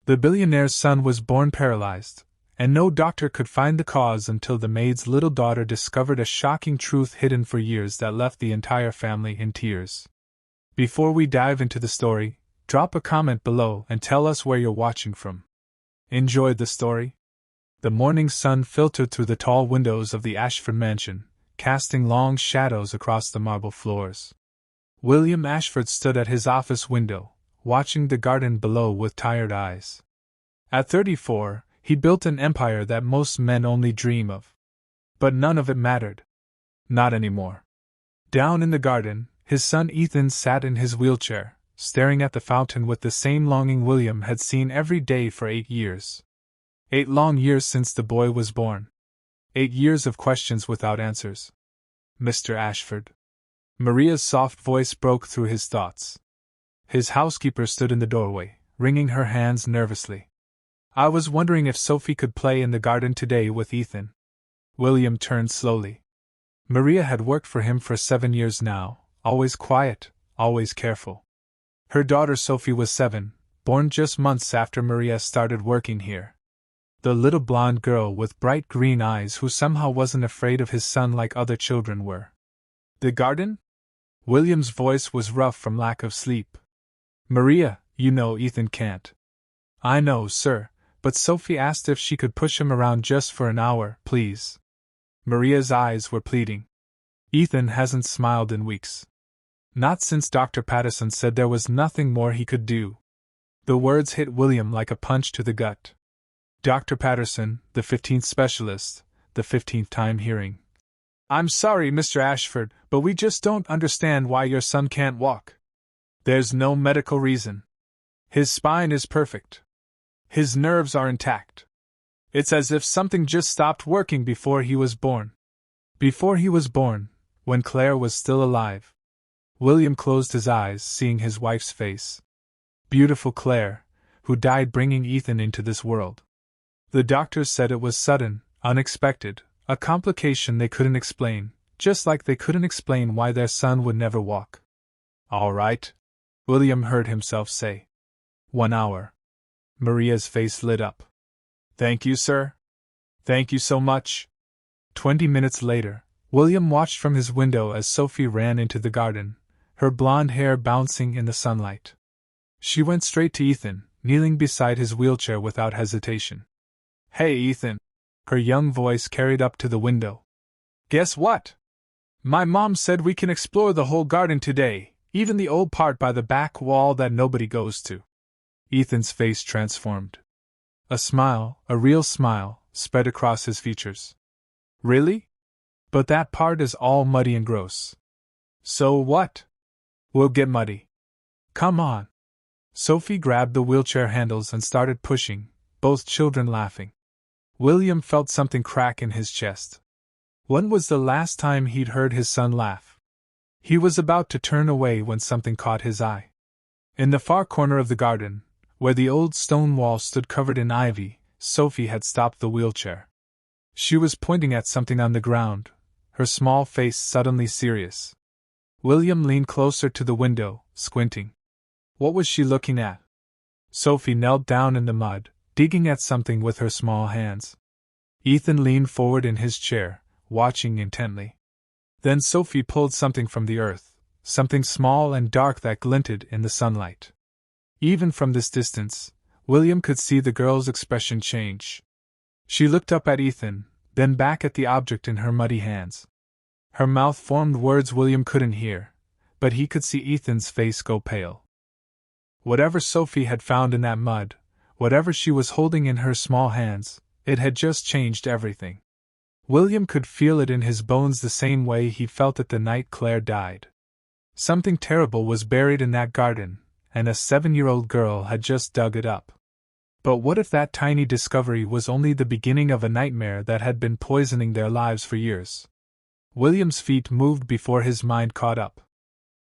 The billionaire's son was born paralyzed, and no doctor could find the cause until the maid's little daughter discovered a shocking truth hidden for years that left the entire family in tears. Before we dive into the story, drop a comment below and tell us where you're watching from. Enjoyed the story? The morning sun filtered through the tall windows of the Ashford mansion, casting long shadows across the marble floors. William Ashford stood at his office window, watching the garden below with tired eyes. At 34, he built an empire that most men only dream of. But none of it mattered. Not anymore. Down in the garden, his son Ethan sat in his wheelchair, staring at the fountain with the same longing William had seen every day for 8 years. 8 long years since the boy was born. 8 years of questions without answers. Mr. Ashford. Maria's soft voice broke through his thoughts. His housekeeper stood in the doorway, wringing her hands nervously. I was wondering if Sophie could play in the garden today with Ethan. William turned slowly. Maria had worked for him for 7 years now, always quiet, always careful. Her daughter Sophie was 7, born just months after Maria started working here. The little blonde girl with bright green eyes who somehow wasn't afraid of his son like other children were. The garden? William's voice was rough from lack of sleep. Maria, you know Ethan can't. I know, sir, but Sophie asked if she could push him around just for an hour, please. Maria's eyes were pleading. Ethan hasn't smiled in weeks. Not since Dr. Patterson said there was nothing more he could do. The words hit William like a punch to the gut. Dr. Patterson, the 15th specialist, the 15th time hearing. I'm sorry, Mr. Ashford, but we just don't understand why your son can't walk. There's no medical reason. His spine is perfect. His nerves are intact. It's as if something just stopped working before he was born. Before he was born, when Claire was still alive. William closed his eyes, seeing his wife's face. Beautiful Claire, who died bringing Ethan into this world. The doctors said it was sudden, unexpected, a complication they couldn't explain, just like they couldn't explain why their son would never walk. All right, William heard himself say. 1 hour. Maria's face lit up. Thank you, sir. Thank you so much. 20 minutes later, William watched from his window as Sophie ran into the garden, her blonde hair bouncing in the sunlight. She went straight to Ethan, kneeling beside his wheelchair without hesitation. Hey, Ethan. Her young voice carried up to the window. Guess what? My mom said we can explore the whole garden today, even the old part by the back wall that nobody goes to. Ethan's face transformed. A smile, a real smile, spread across his features. Really? But that part is all muddy and gross. So what? We'll get muddy. Come on. Sophie grabbed the wheelchair handles and started pushing, both children laughing. William felt something crack in his chest. When was the last time he'd heard his son laugh? He was about to turn away when something caught his eye. In the far corner of the garden, where the old stone wall stood covered in ivy, Sophie had stopped the wheelchair. She was pointing at something on the ground, her small face suddenly serious. William leaned closer to the window, squinting. What was she looking at? Sophie knelt down in the mud, digging at something with her small hands. Ethan leaned forward in his chair, watching intently. Then Sophie pulled something from the earth, something small and dark that glinted in the sunlight. Even from this distance, William could see the girl's expression change. She looked up at Ethan, then back at the object in her muddy hands. Her mouth formed words William couldn't hear, but he could see Ethan's face go pale. Whatever Sophie had found in that mud, whatever she was holding in her small hands, it had just changed everything. William could feel it in his bones the same way he felt it the night Claire died. Something terrible was buried in that garden, and a 7-year-old girl had just dug it up. But what if that tiny discovery was only the beginning of a nightmare that had been poisoning their lives for years? William's feet moved before his mind caught up.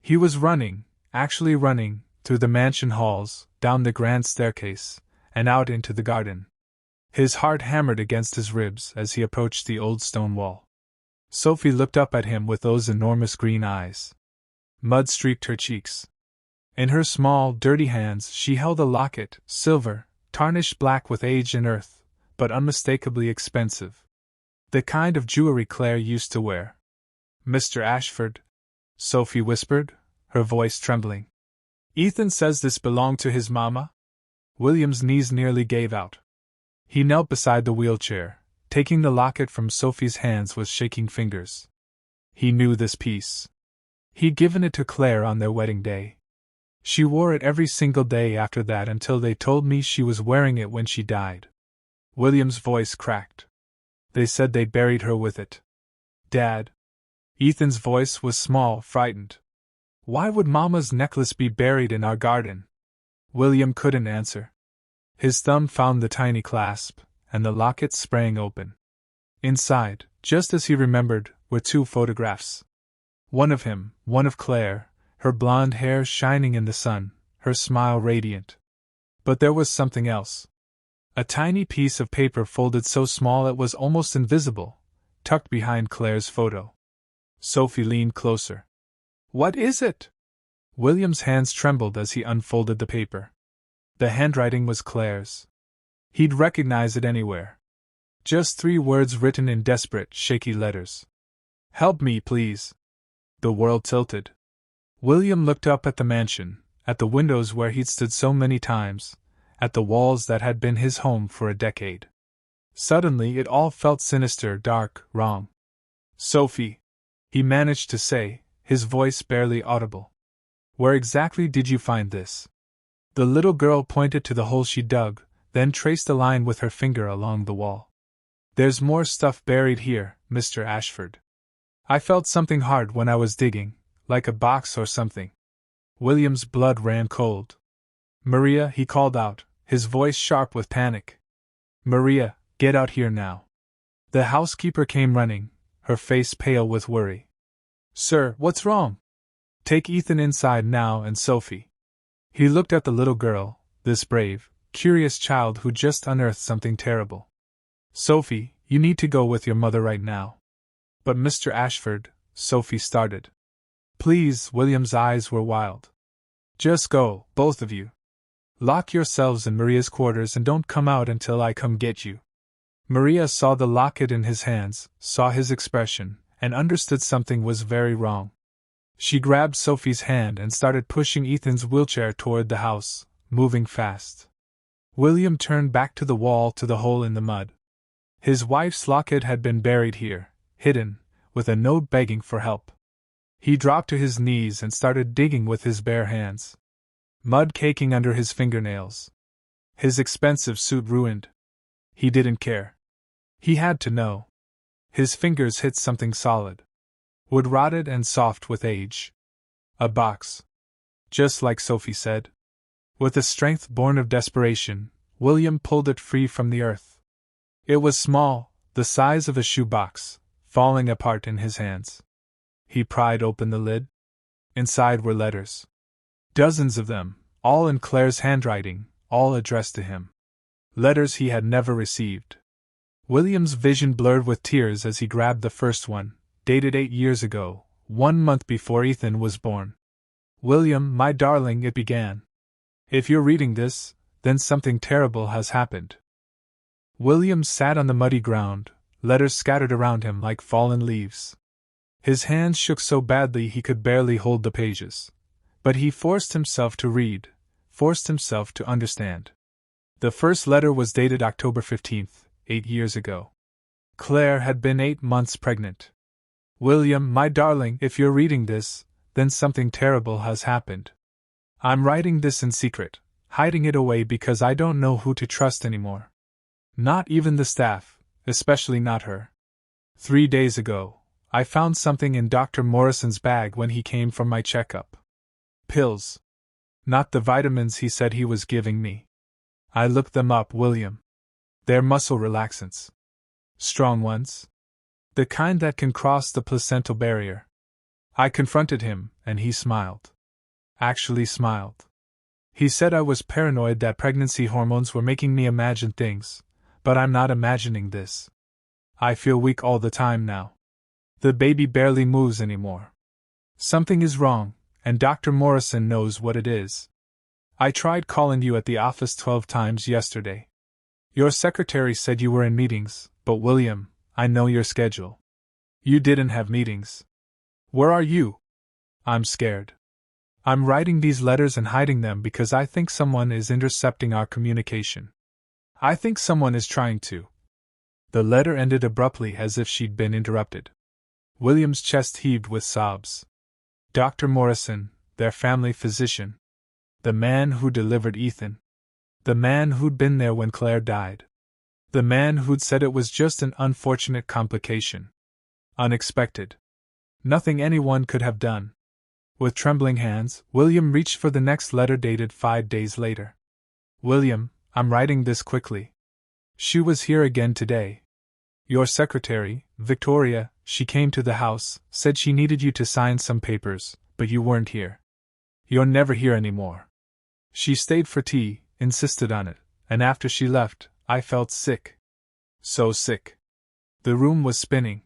He was running, actually running, through the mansion halls, down the grand staircase, and out into the garden. His heart hammered against his ribs as he approached the old stone wall. Sophie looked up at him with those enormous green eyes. Mud streaked her cheeks. In her small, dirty hands she held a locket, silver, tarnished black with age and earth, but unmistakably expensive. The kind of jewelry Claire used to wear. Mr. Ashford, Sophie whispered, her voice trembling. Ethan says this belonged to his mama? William's knees nearly gave out. He knelt beside the wheelchair, taking the locket from Sophie's hands with shaking fingers. He knew this piece. He'd given it to Claire on their wedding day. She wore it every single day after that until they told me she was wearing it when she died. William's voice cracked. They said they buried her with it. Dad. Ethan's voice was small, frightened. Why would Mama's necklace be buried in our garden? William couldn't answer. His thumb found the tiny clasp, and the locket sprang open. Inside, just as he remembered, were 2 photographs. One of him, one of Claire, her blonde hair shining in the sun, her smile radiant. But there was something else. A tiny piece of paper folded so small it was almost invisible, tucked behind Claire's photo. Sophie leaned closer. What is it? William's hands trembled as he unfolded the paper. The handwriting was Claire's. He'd recognize it anywhere. Just 3 words written in desperate, shaky letters. Help me, please. The world tilted. William looked up at the mansion, at the windows where he'd stood so many times, at the walls that had been his home for a decade. Suddenly it all felt sinister, dark, wrong. Sophie, he managed to say, his voice barely audible. Where exactly did you find this? The little girl pointed to the hole she dug, then traced a line with her finger along the wall. There's more stuff buried here, Mr. Ashford. I felt something hard when I was digging, like a box or something. William's blood ran cold. Maria, he called out, his voice sharp with panic. Maria, get out here now. The housekeeper came running, her face pale with worry. Sir, what's wrong? Take Ethan inside now and Sophie. He looked at the little girl, this brave, curious child who just unearthed something terrible. Sophie, you need to go with your mother right now. But Mr. Ashford, Sophie started. Please, William's eyes were wild. Just go, both of you. Lock yourselves in Maria's quarters and don't come out until I come get you. Maria saw the locket in his hands, saw his expression, and understood something was very wrong. She grabbed Sophie's hand and started pushing Ethan's wheelchair toward the house, moving fast. William turned back to the wall to the hole in the mud. His wife's locket had been buried here, hidden, with a note begging for help. He dropped to his knees and started digging with his bare hands. Mud caking under his fingernails. His expensive suit ruined. He didn't care. He had to know. His fingers hit something solid. Wood rotted and soft with age. A box. Just like Sophie said. With a strength born of desperation, William pulled it free from the earth. It was small, the size of a shoebox, falling apart in his hands. He pried open the lid. Inside were letters. Dozens of them, all in Claire's handwriting, all addressed to him. Letters he had never received. William's vision blurred with tears as he grabbed the first one, dated 8 years ago, 1 month before Ethan was born. William, my darling, it began. If you're reading this, then something terrible has happened. William sat on the muddy ground, letters scattered around him like fallen leaves. His hands shook so badly he could barely hold the pages. But he forced himself to read, forced himself to understand. The first letter was dated October 15th, 8 years ago. Claire had been 8 months pregnant. William, my darling, if you're reading this, then something terrible has happened. I'm writing this in secret, hiding it away because I don't know who to trust anymore. Not even the staff, especially not her. 3 days ago, I found something in Dr. Morrison's bag when he came for my checkup. Pills. Not the vitamins he said he was giving me. I looked them up, William. They're muscle relaxants. Strong ones. The kind that can cross the placental barrier. I confronted him, and he smiled. Actually smiled. He said I was paranoid that pregnancy hormones were making me imagine things, but I'm not imagining this. I feel weak all the time now. The baby barely moves anymore. Something is wrong, and Dr. Morrison knows what it is. I tried calling you at the office 12 times yesterday. Your secretary said you were in meetings, but William, I know your schedule. You didn't have meetings. Where are you? I'm scared. I'm writing these letters and hiding them because I think someone is intercepting our communication. I think someone is trying to. The letter ended abruptly as if she'd been interrupted. William's chest heaved with sobs. Dr. Morrison, their family physician. The man who delivered Ethan. The man who'd been there when Claire died. The man who'd said it was just an unfortunate complication. Unexpected. Nothing anyone could have done. With trembling hands, William reached for the next letter dated 5 days later. William, I'm writing this quickly. She was here again today. Your secretary, Victoria, she came to the house, said she needed you to sign some papers, but you weren't here. You're never here anymore. She stayed for tea, insisted on it, and after she left, I felt sick. So sick. The room was spinning.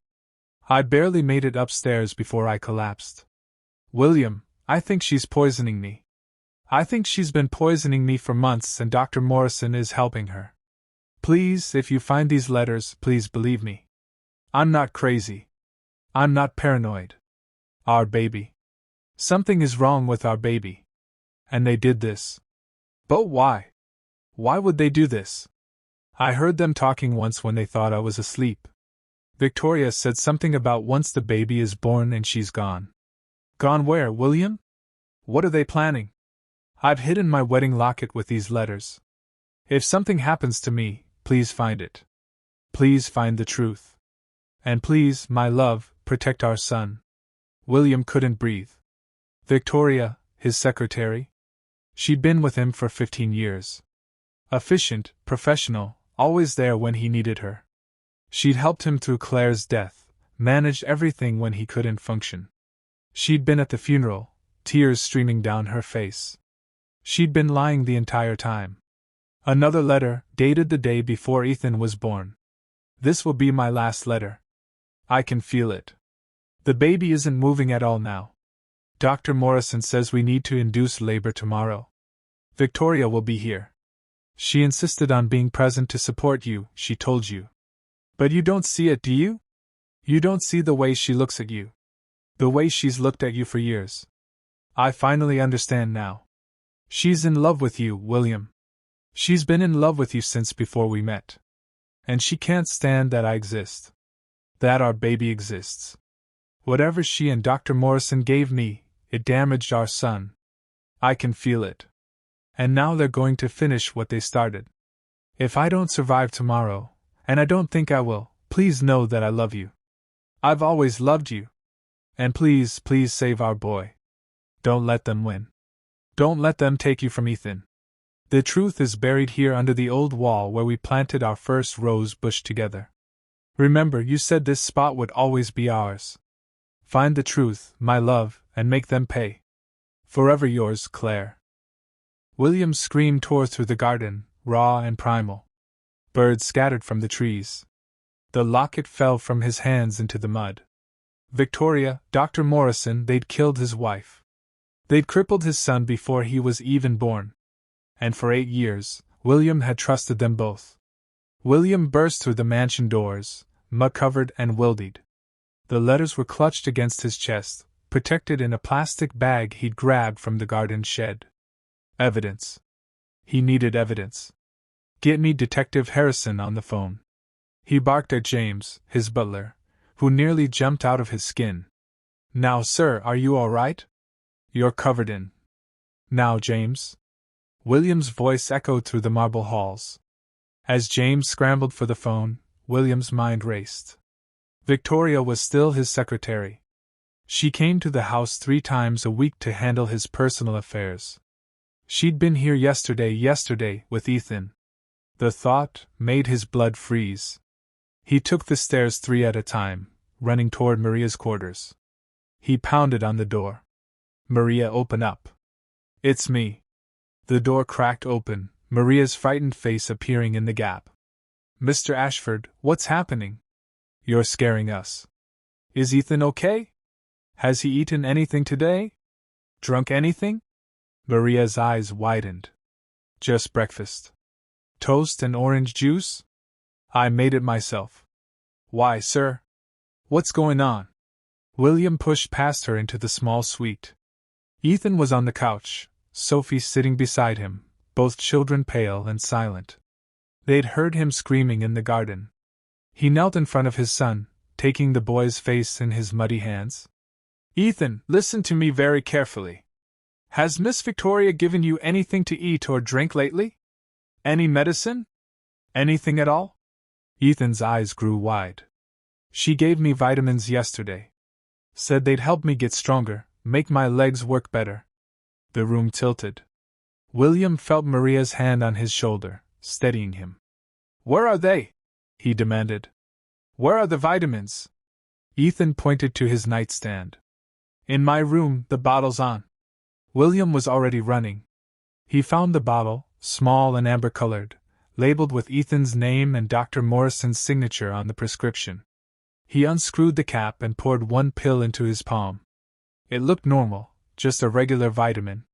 I barely made it upstairs before I collapsed. William, I think she's poisoning me. I think she's been poisoning me for months and Dr. Morrison is helping her. Please, if you find these letters, please believe me. I'm not crazy. I'm not paranoid. Our baby. Something is wrong with our baby. And they did this. But why? Why would they do this? I heard them talking once when they thought I was asleep. Victoria said something about once the baby is born and she's gone. Gone where, William? What are they planning? I've hidden my wedding locket with these letters. If something happens to me, please find it. Please find the truth. And please, my love, protect our son. William couldn't breathe. Victoria, his secretary? She'd been with him for 15 years. Efficient, professional, always there when he needed her. She'd helped him through Claire's death, managed everything when he couldn't function. She'd been at the funeral, tears streaming down her face. She'd been lying the entire time. Another letter, dated the day before Ethan was born. This will be my last letter. I can feel it. The baby isn't moving at all now. Dr. Morrison says we need to induce labor tomorrow. Victoria will be here. She insisted on being present to support you, she told you. But you don't see it, do you? You don't see the way she looks at you. The way she's looked at you for years. I finally understand now. She's in love with you, William. She's been in love with you since before we met. And she can't stand that I exist. That our baby exists. Whatever she and Dr. Morrison gave me, it damaged our son. I can feel it. And now they're going to finish what they started. If I don't survive tomorrow, and I don't think I will, please know that I love you. I've always loved you. And please, please save our boy. Don't let them win. Don't let them take you from Ethan. The truth is buried here under the old wall where we planted our first rose bush together. Remember, you said this spot would always be ours. Find the truth, my love, and make them pay. Forever yours, Claire. William's scream tore through the garden, raw and primal. Birds scattered from the trees. The locket fell from his hands into the mud. Victoria, Dr. Morrison, they'd killed his wife. They'd crippled his son before he was even born. And for 8 years, William had trusted them both. William burst through the mansion doors, mud-covered and wildied. The letters were clutched against his chest, protected in a plastic bag he'd grabbed from the garden shed. Evidence. He needed evidence. Get me Detective Harrison on the phone. He barked at James, his butler, who nearly jumped out of his skin. Now, sir, are you all right? You're covered in. Now, James? William's voice echoed through the marble halls. As James scrambled for the phone, William's mind raced. Victoria was still his secretary. She came to the house 3 times a week to handle his personal affairs. She'd been here yesterday, with Ethan. The thought made his blood freeze. He took the stairs 3 at a time, running toward Maria's quarters. He pounded on the door. Maria, open up. It's me. The door cracked open, Maria's frightened face appearing in the gap. Mr. Ashford, what's happening? You're scaring us. Is Ethan okay? Has he eaten anything today? Drunk anything? Maria's eyes widened. Just breakfast. Toast and orange juice? I made it myself. Why, sir? What's going on? William pushed past her into the small suite. Ethan was on the couch, Sophie sitting beside him, both children pale and silent. They'd heard him screaming in the garden. He knelt in front of his son, taking the boy's face in his muddy hands. Ethan, listen to me very carefully. Has Miss Victoria given you anything to eat or drink lately? Any medicine? Anything at all? Ethan's eyes grew wide. She gave me vitamins yesterday. Said they'd help me get stronger, make my legs work better. The room tilted. William felt Maria's hand on his shoulder, steadying him. Where are they? He demanded. Where are the vitamins? Ethan pointed to his nightstand. In my room, the bottle's on. William was already running. He found the bottle, small and amber-colored, labeled with Ethan's name and Dr. Morrison's signature on the prescription. He unscrewed the cap and poured one pill into his palm. It looked normal, just a regular vitamin.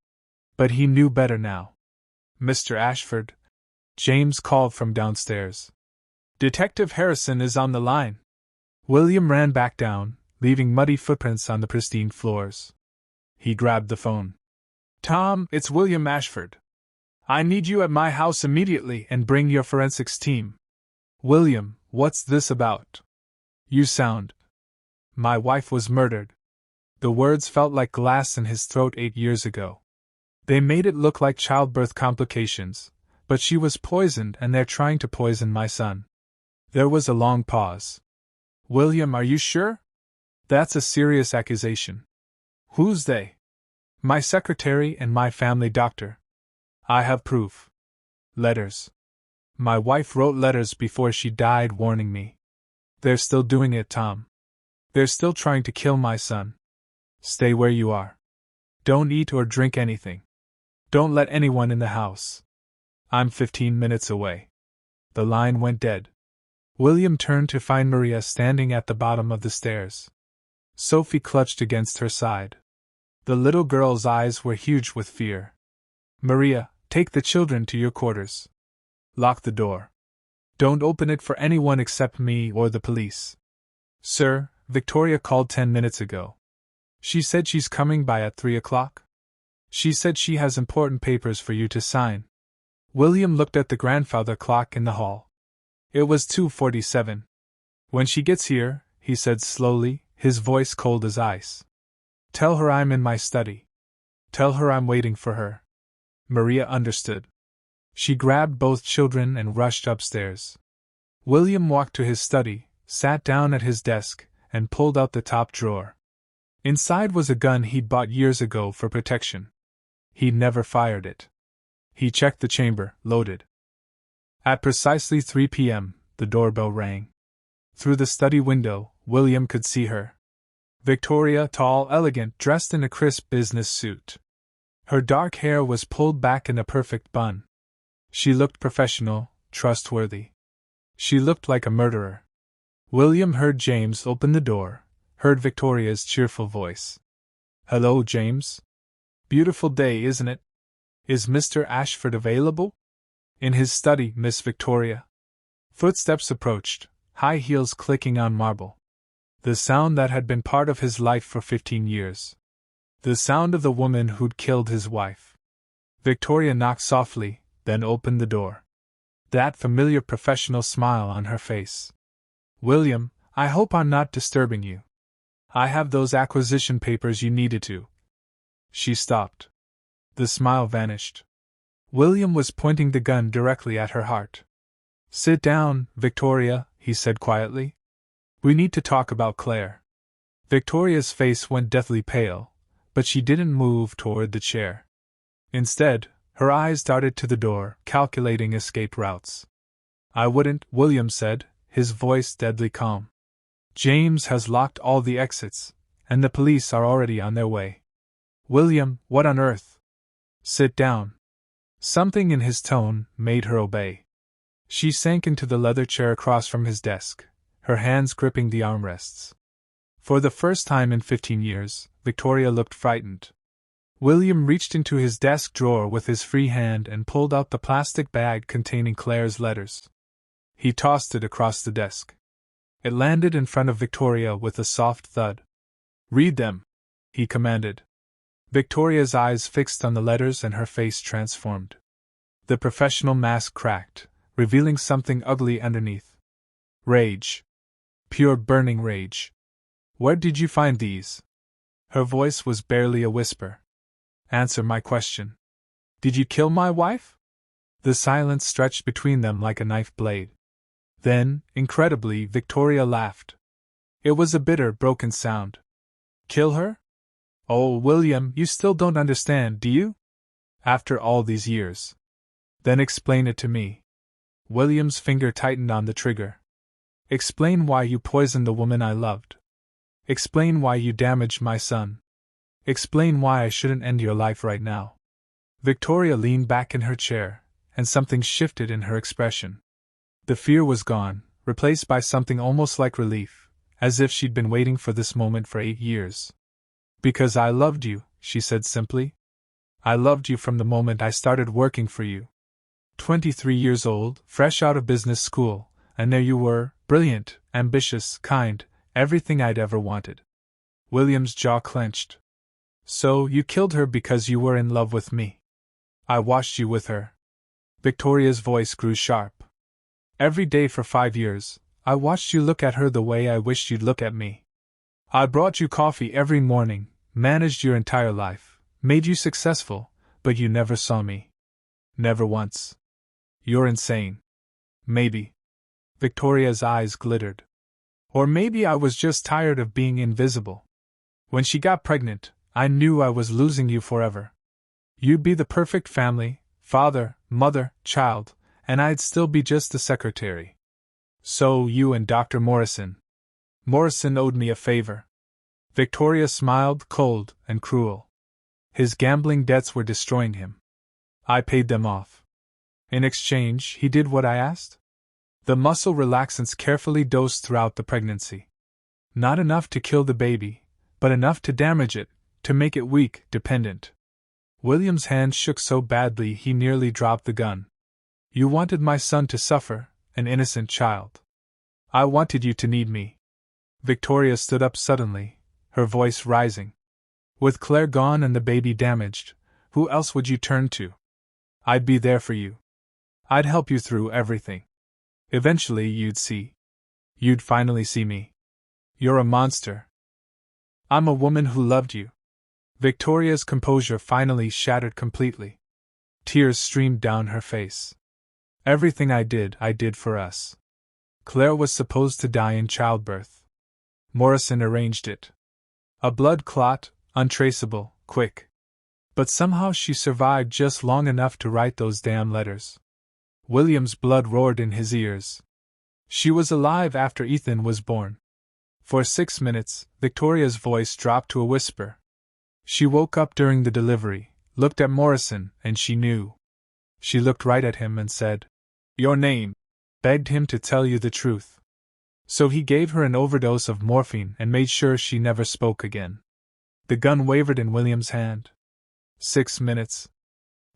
But he knew better now. Mr. Ashford, James called from downstairs. Detective Harrison is on the line. William ran back down, leaving muddy footprints on the pristine floors. He grabbed the phone. Tom, it's William Ashford. I need you at my house immediately and bring your forensics team. William, what's this about? You sound. My wife was murdered. The words felt like glass in his throat 8 years ago. They made it look like childbirth complications, but she was poisoned and they're trying to poison my son. There was a long pause. William, are you sure? That's a serious accusation. Who's they? My secretary and my family doctor. I have proof. Letters. My wife wrote letters before she died warning me. They're still doing it, Tom. They're still trying to kill my son. Stay where you are. Don't eat or drink anything. Don't let anyone in the house. I'm 15 minutes away. The line went dead. William turned to find Maria standing at the bottom of the stairs. Sophie clutched against her side. The little girl's eyes were huge with fear. Maria, take the children to your quarters. Lock the door. Don't open it for anyone except me or the police. Sir, Victoria called 10 minutes ago. She said she's coming by at 3 o'clock. She said she has important papers for you to sign. William looked at the grandfather clock in the hall. It was 2:47. When she gets here, he said slowly, his voice cold as ice. Tell her I'm in my study. Tell her I'm waiting for her. Maria understood. She grabbed both children and rushed upstairs. William walked to his study, sat down at his desk, and pulled out the top drawer. Inside was a gun he'd bought years ago for protection. He'd never fired it. He checked the chamber, loaded. At precisely 3 p.m., the doorbell rang. Through the study window, William could see her. Victoria, tall, elegant, dressed in a crisp business suit. Her dark hair was pulled back in a perfect bun. She looked professional, trustworthy. She looked like a murderer. William heard James open the door, heard Victoria's cheerful voice. Hello, James. Beautiful day, isn't it? Is Mr. Ashford available? In his study, Miss Victoria. Footsteps approached, high heels clicking on marble. The sound that had been part of his life for 15 years. The sound of the woman who'd killed his wife. Victoria knocked softly, then opened the door. That familiar professional smile on her face. William, I hope I'm not disturbing you. I have those acquisition papers you needed to. She stopped. The smile vanished. William was pointing the gun directly at her heart. Sit down, Victoria, he said quietly. We need to talk about Claire. Victoria's face went deathly pale, but she didn't move toward the chair. Instead, her eyes darted to the door, calculating escape routes. I wouldn't, William said, his voice deadly calm. James has locked all the exits, and the police are already on their way. William, what on earth? Sit down. Something in his tone made her obey. She sank into the leather chair across from his desk, her hands gripping the armrests. For the first time in 15 years, Victoria looked frightened. William reached into his desk drawer with his free hand and pulled out the plastic bag containing Claire's letters. He tossed it across the desk. It landed in front of Victoria with a soft thud. "Read them," he commanded. Victoria's eyes fixed on the letters and her face transformed. The professional mask cracked, revealing something ugly underneath. Rage. Pure burning rage. "Where did you find these?" Her voice was barely a whisper. "Answer my question. Did you kill my wife?" The silence stretched between them like a knife blade. Then, incredibly, Victoria laughed. It was a bitter, broken sound. "Kill her? Oh, William, you still don't understand, do you? After all these years. Then explain it to me." William's finger tightened on the trigger. "Explain why you poisoned the woman I loved. Explain why you damaged my son. Explain why I shouldn't end your life right now." Victoria leaned back in her chair, and something shifted in her expression. The fear was gone, replaced by something almost like relief, as if she'd been waiting for this moment for 8 years. "Because I loved you," she said simply. "I loved you from the moment I started working for you. 23 years old, fresh out of business school, and there you were, brilliant, ambitious, kind, everything I'd ever wanted." William's jaw clenched. "So, you killed her because you were in love with me. I watched you with her." Victoria's voice grew sharp. "Every day for 5 years, I watched you look at her the way I wished you'd look at me. I brought you coffee every morning, managed your entire life, made you successful, but you never saw me. Never once. You're insane." "Maybe." Victoria's eyes glittered. "Or maybe I was just tired of being invisible. When she got pregnant, I knew I was losing you forever. You'd be the perfect family, father, mother, child, and I'd still be just the secretary. So you and Dr. Morrison owed me a favor." Victoria smiled, cold and cruel. "His gambling debts were destroying him. I paid them off. In exchange, he did what I asked? The muscle relaxants carefully dosed throughout the pregnancy. Not enough to kill the baby, but enough to damage it, to make it weak, dependent." William's hand shook so badly he nearly dropped the gun. "You wanted my son to suffer, an innocent child. I wanted you to need me." Victoria stood up suddenly, her voice rising. "With Claire gone and the baby damaged, who else would you turn to? I'd be there for you. I'd help you through everything. Eventually you'd see. You'd finally see me. You're a monster. I'm a woman who loved you." Victoria's composure finally shattered completely. Tears streamed down her face. "Everything I did for us. Claire was supposed to die in childbirth. Morrison arranged it. A blood clot, untraceable, quick. But somehow she survived just long enough to write those damn letters." William's blood roared in his ears. "She was alive after Ethan was born." For 6 minutes, Victoria's voice dropped to a whisper. "She woke up during the delivery, looked at Morrison, and she knew. She looked right at him and said, 'Your name,' begged him to tell you the truth. So he gave her an overdose of morphine and made sure she never spoke again." The gun wavered in William's hand. 6 minutes.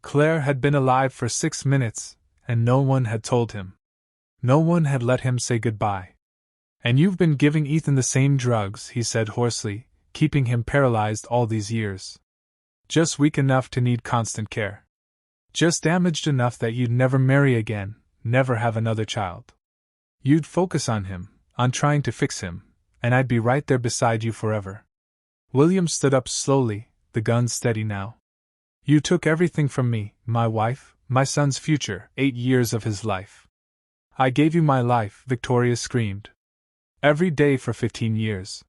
Claire had been alive for 6 minutes, and no one had told him. No one had let him say goodbye. "And you've been giving Ethan the same drugs," he said hoarsely, "keeping him paralyzed all these years. Just weak enough to need constant care. Just damaged enough that you'd never marry again, never have another child. You'd focus on him, on trying to fix him, and I'd be right there beside you forever." William stood up slowly, the gun steady now. "You took everything from me, my wife, my son's future, 8 years of his life. I gave you my life," Victoria screamed. "Every day for 15 years.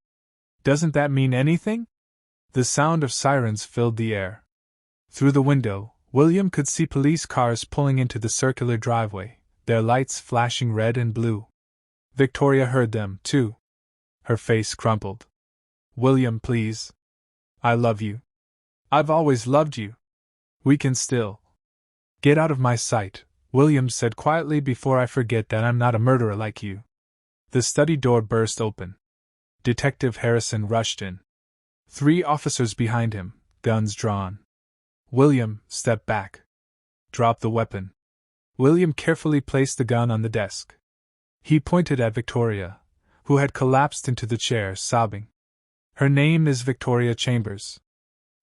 Doesn't that mean anything?" The sound of sirens filled the air. Through the window, William could see police cars pulling into the circular driveway, their lights flashing red and blue. Victoria heard them, too. Her face crumpled. "William, please. I love you. I've always loved you. We can still." "Get out of my sight," William said quietly, "before I forget that I'm not a murderer like you." The study door burst open. Detective Harrison rushed in. 3 officers behind him, guns drawn. William, step back. Drop the weapon. William carefully placed the gun on the desk. He pointed at Victoria, who had collapsed into the chair, sobbing. Her name is Victoria Chambers.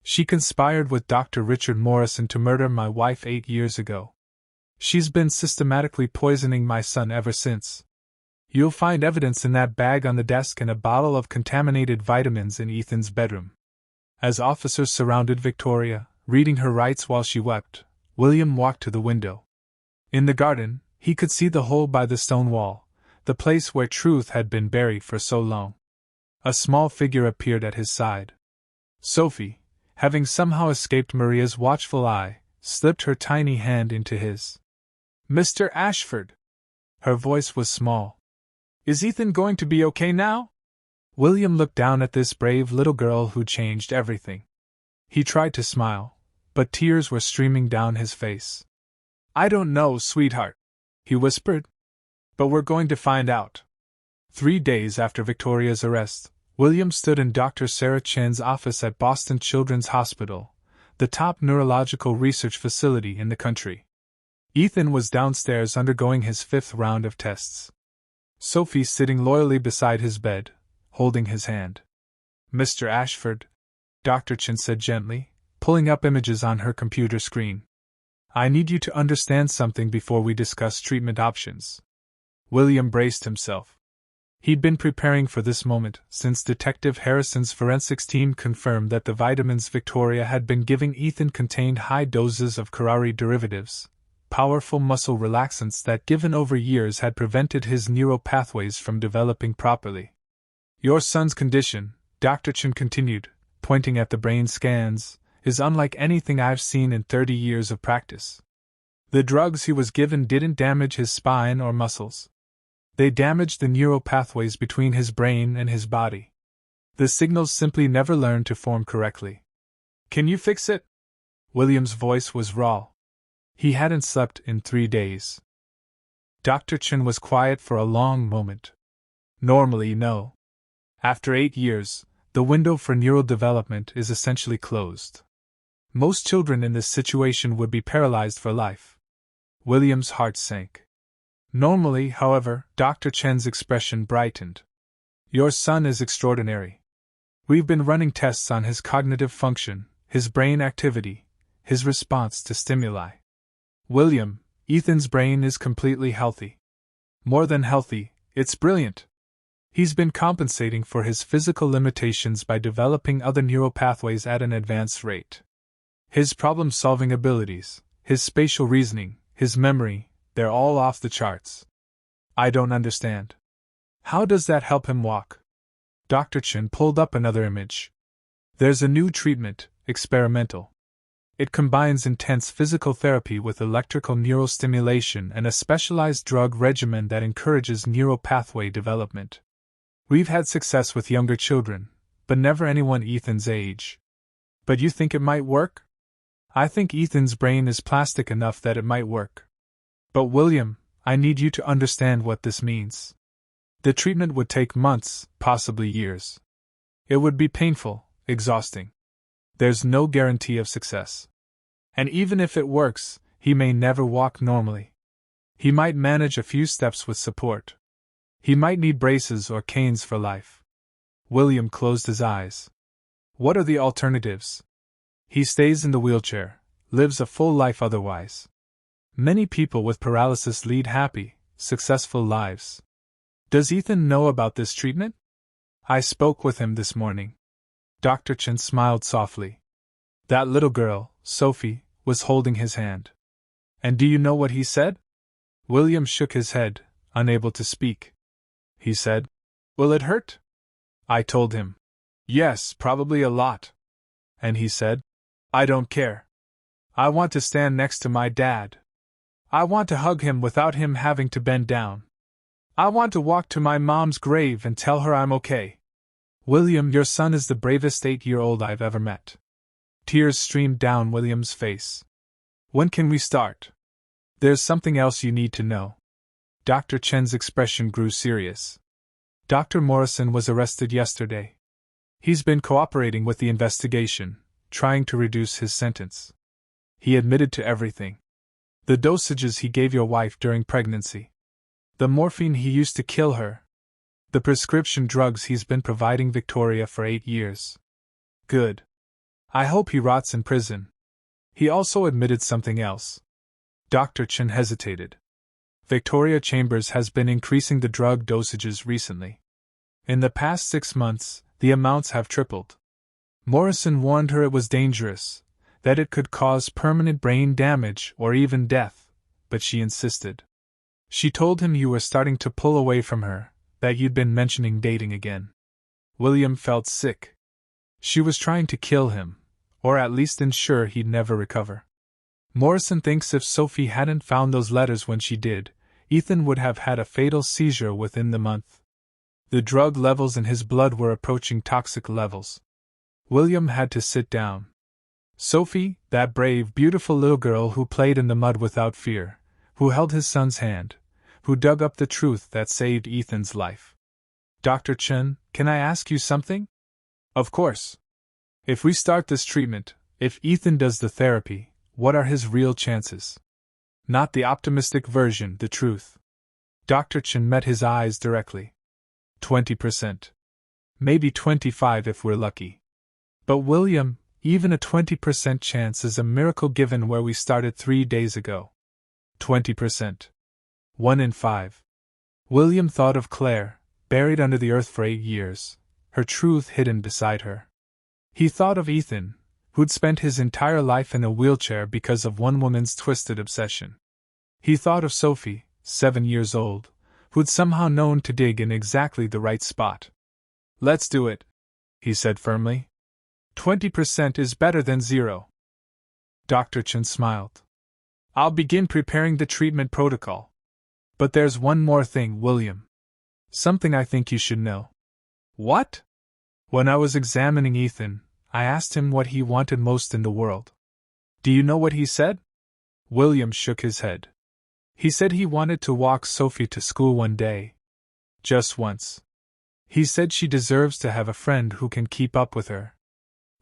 She conspired with Dr. Richard Morrison to murder my wife 8 years ago. She's been systematically poisoning my son ever since. You'll find evidence in that bag on the desk and a bottle of contaminated vitamins in Ethan's bedroom. As officers surrounded Victoria, reading her rights while she wept, William walked to the window. In the garden, he could see the hole by the stone wall, the place where truth had been buried for so long. A small figure appeared at his side. Sophie, having somehow escaped Maria's watchful eye, slipped her tiny hand into his. "Mr. Ashford!" Her voice was small. "Is Ethan going to be okay now?" William looked down at this brave little girl who changed everything. He tried to smile, but tears were streaming down his face. "I don't know, sweetheart," he whispered. "But we're going to find out." 3 days after Victoria's arrest, William stood in Dr. Sarah Chen's office at Boston Children's Hospital, the top neurological research facility in the country. Ethan was downstairs undergoing his 5th round of tests. Sophie sitting loyally beside his bed, holding his hand. "Mr. Ashford," Dr. Chen said gently, pulling up images on her computer screen. "I need you to understand something before we discuss treatment options." William braced himself. He'd been preparing for this moment since Detective Harrison's forensics team confirmed that the vitamins Victoria had been giving Ethan contained high doses of curare derivatives, powerful muscle relaxants that given over years had prevented his neural pathways from developing properly. "Your son's condition," Dr. Chen continued, pointing at the brain scans, "is unlike anything I've seen in 30 years of practice. The drugs he was given didn't damage his spine or muscles. They damaged the neural pathways between his brain and his body. The signals simply never learned to form correctly. Can you fix it?" William's voice was raw. He hadn't slept in 3 days. Dr. Chen was quiet for a long moment. "Normally, no. After 8 years, the window for neural development is essentially closed. Most children in this situation would be paralyzed for life." William's heart sank. Normally, however, Dr. Chen's expression brightened. "Your son is extraordinary. We've been running tests on his cognitive function, his brain activity, his response to stimuli. William, Ethan's brain is completely healthy. More than healthy, it's brilliant. He's been compensating for his physical limitations by developing other neural pathways at an advanced rate. His problem-solving abilities, his spatial reasoning, his memory, they're all off the charts. I don't understand. How does that help him walk?" Dr. Chen pulled up another image. "There's a new treatment, experimental. It combines intense physical therapy with electrical neural stimulation and a specialized drug regimen that encourages neural pathway development. We've had success with younger children, but never anyone Ethan's age. But you think it might work?" "I think Ethan's brain is plastic enough that it might work. But William, I need you to understand what this means. The treatment would take months, possibly years. It would be painful, exhausting. There's no guarantee of success. And even if it works, he may never walk normally. He might manage a few steps with support. He might need braces or canes for life." William closed his eyes. "What are the alternatives?" "He stays in the wheelchair, lives a full life otherwise. Many people with paralysis lead happy, successful lives. Does Ethan know about this treatment?" "I spoke with him this morning." Dr. Chen smiled softly. "That little girl, Sophie, was holding his hand." "And do you know what he said?" William shook his head, unable to speak. He said, "Will it hurt?" I told him, "Yes, probably a lot." And he said, "I don't care. I want to stand next to my dad. I want to hug him without him having to bend down. I want to walk to my mom's grave and tell her I'm okay." "William, your son is the bravest 8-year-old I've ever met." Tears streamed down William's face. "When can we start?" "There's something else you need to know." Dr. Chen's expression grew serious. "Dr. Morrison was arrested yesterday. He's been cooperating with the investigation, trying to reduce his sentence. He admitted to everything. The dosages he gave your wife during pregnancy. The morphine he used to kill her. The prescription drugs he's been providing Victoria for 8 years. Good. I hope he rots in prison. He also admitted something else. Dr. Chen hesitated. Victoria Chambers has been increasing the drug dosages recently. In the past 6 months, the amounts have tripled. Morrison warned her it was dangerous, that it could cause permanent brain damage or even death, but she insisted. She told him you were starting to pull away from her, that you'd been mentioning dating again. William felt sick. She was trying to kill him, or at least ensure he'd never recover. Morrison thinks if Sophie hadn't found those letters when she did, Ethan would have had a fatal seizure within the month. The drug levels in his blood were approaching toxic levels. William had to sit down. Sophie, that brave, beautiful little girl who played in the mud without fear, who held his son's hand, who dug up the truth that saved Ethan's life. Dr. Chen, can I ask you something? Of course. If we start this treatment, if Ethan does the therapy, what are his real chances? Not the optimistic version, the truth. Dr. Chen met his eyes directly. 20%. Maybe 25 if we're lucky. But William, even a 20% chance is a miracle given where we started 3 days ago. 20%. 1 in 5. William thought of Claire, buried under the earth for 8 years, her truth hidden beside her. He thought of Ethan, who'd spent his entire life in a wheelchair because of one woman's twisted obsession. He thought of Sophie, 7 years old, who'd somehow known to dig in exactly the right spot. Let's do it, he said firmly. 20% is better than 0. Dr. Chen smiled. I'll begin preparing the treatment protocol. But there's one more thing, William. Something I think you should know. What? When I was examining Ethan, I asked him what he wanted most in the world. Do you know what he said? William shook his head. He said he wanted to walk Sophie to school one day. Just once. He said she deserves to have a friend who can keep up with her.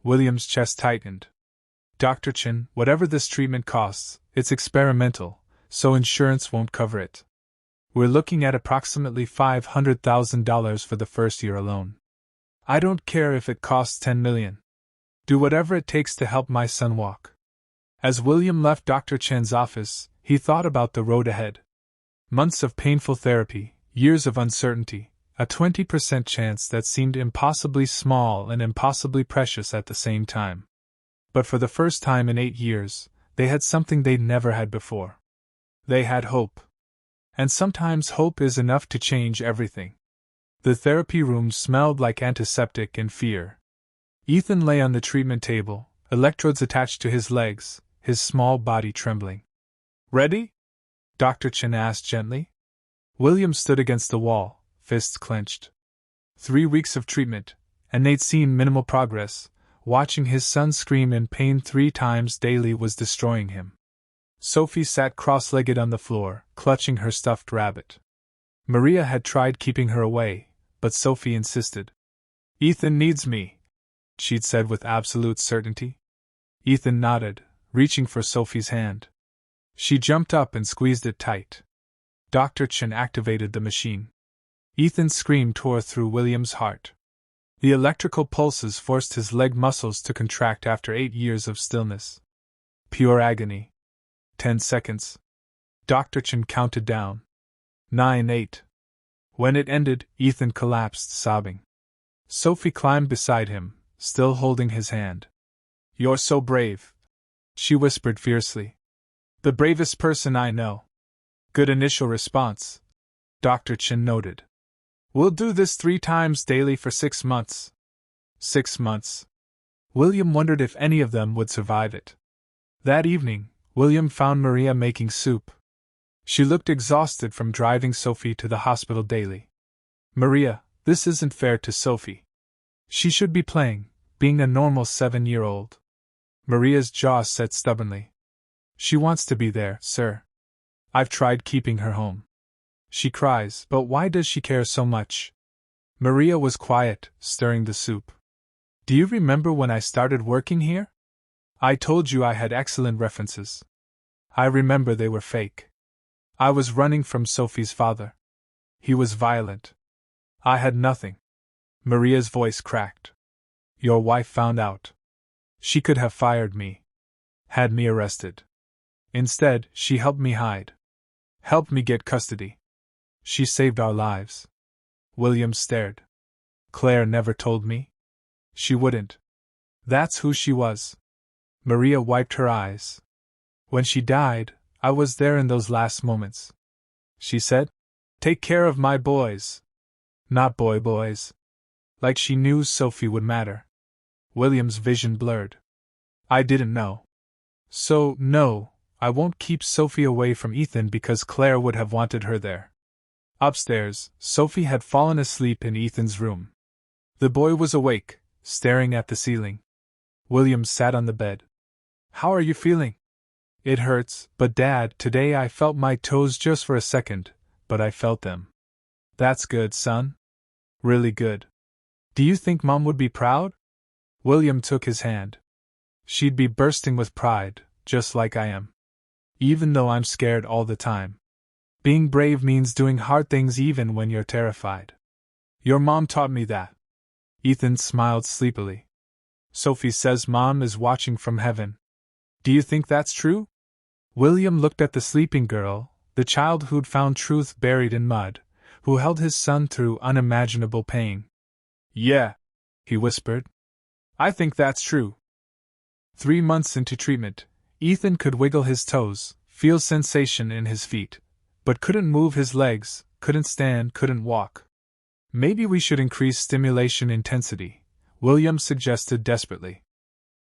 William's chest tightened. Dr. Chen, whatever this treatment costs, it's experimental, so insurance won't cover it. We're looking at approximately $500,000 for the first year alone. I don't care if it costs $10 million. Do whatever it takes to help my son walk. As William left Dr. Chen's office, he thought about the road ahead. Months of painful therapy, years of uncertainty, a 20% chance that seemed impossibly small and impossibly precious at the same time. But for the first time in 8 years, they had something they'd never had before. They had hope. And sometimes hope is enough to change everything. The therapy room smelled like antiseptic and fear. Ethan lay on the treatment table, electrodes attached to his legs, his small body trembling. Ready? Dr. Chen asked gently. William stood against the wall, fists clenched. 3 weeks of treatment, and they'd seen minimal progress. Watching his son scream in pain 3 times daily was destroying him. Sophie sat cross-legged on the floor, clutching her stuffed rabbit. Maria had tried keeping her away, but Sophie insisted. Ethan needs me, she'd said with absolute certainty. Ethan nodded, reaching for Sophie's hand. She jumped up and squeezed it tight. Dr. Chen activated the machine. Ethan's scream tore through William's heart. The electrical pulses forced his leg muscles to contract after 8 years of stillness. Pure agony. 10 seconds. Dr. Chen counted down. 9, 8. When it ended, Ethan collapsed, sobbing. Sophie climbed beside him, still holding his hand. You're so brave, she whispered fiercely. The bravest person I know. Good initial response, Dr. Chen noted. We'll do this 3 times daily for 6 months. 6 months. William wondered if any of them would survive it. That evening, William found Maria making soup. She looked exhausted from driving Sophie to the hospital daily. Maria, this isn't fair to Sophie. She should be playing, being a normal 7-year-old. Maria's jaw set stubbornly. She wants to be there, sir. I've tried keeping her home. She cries, but why does she care so much? Maria was quiet, stirring the soup. Do you remember when I started working here? I told you I had excellent references. I remember they were fake. I was running from Sophie's father. He was violent. I had nothing. Maria's voice cracked. Your wife found out. She could have fired me. Had me arrested. Instead, she helped me hide. Helped me get custody. She saved our lives. William stared. Claire never told me? She wouldn't. That's who she was. Maria wiped her eyes. When she died, I was there in those last moments. She said, take care of my boys. Not boys. Like she knew Sophie would matter. William's vision blurred. I didn't know. So, no, I won't keep Sophie away from Ethan because Claire would have wanted her there. Upstairs, Sophie had fallen asleep in Ethan's room. The boy was awake, staring at the ceiling. William sat on the bed. How are you feeling? It hurts, but Dad, today I felt my toes just for a second, but I felt them. That's good, son. Really good. Do you think Mom would be proud? William took his hand. She'd be bursting with pride, just like I am. Even though I'm scared all the time. Being brave means doing hard things even when you're terrified. Your mom taught me that. Ethan smiled sleepily. Sophie says Mom is watching from heaven. Do you think that's true? William looked at the sleeping girl, the child who'd found truth buried in mud, who held his son through unimaginable pain. Yeah, he whispered. I think that's true. 3 months into treatment, Ethan could wiggle his toes, feel sensation in his feet, but couldn't move his legs, couldn't stand, couldn't walk. Maybe we should increase stimulation intensity, William suggested desperately.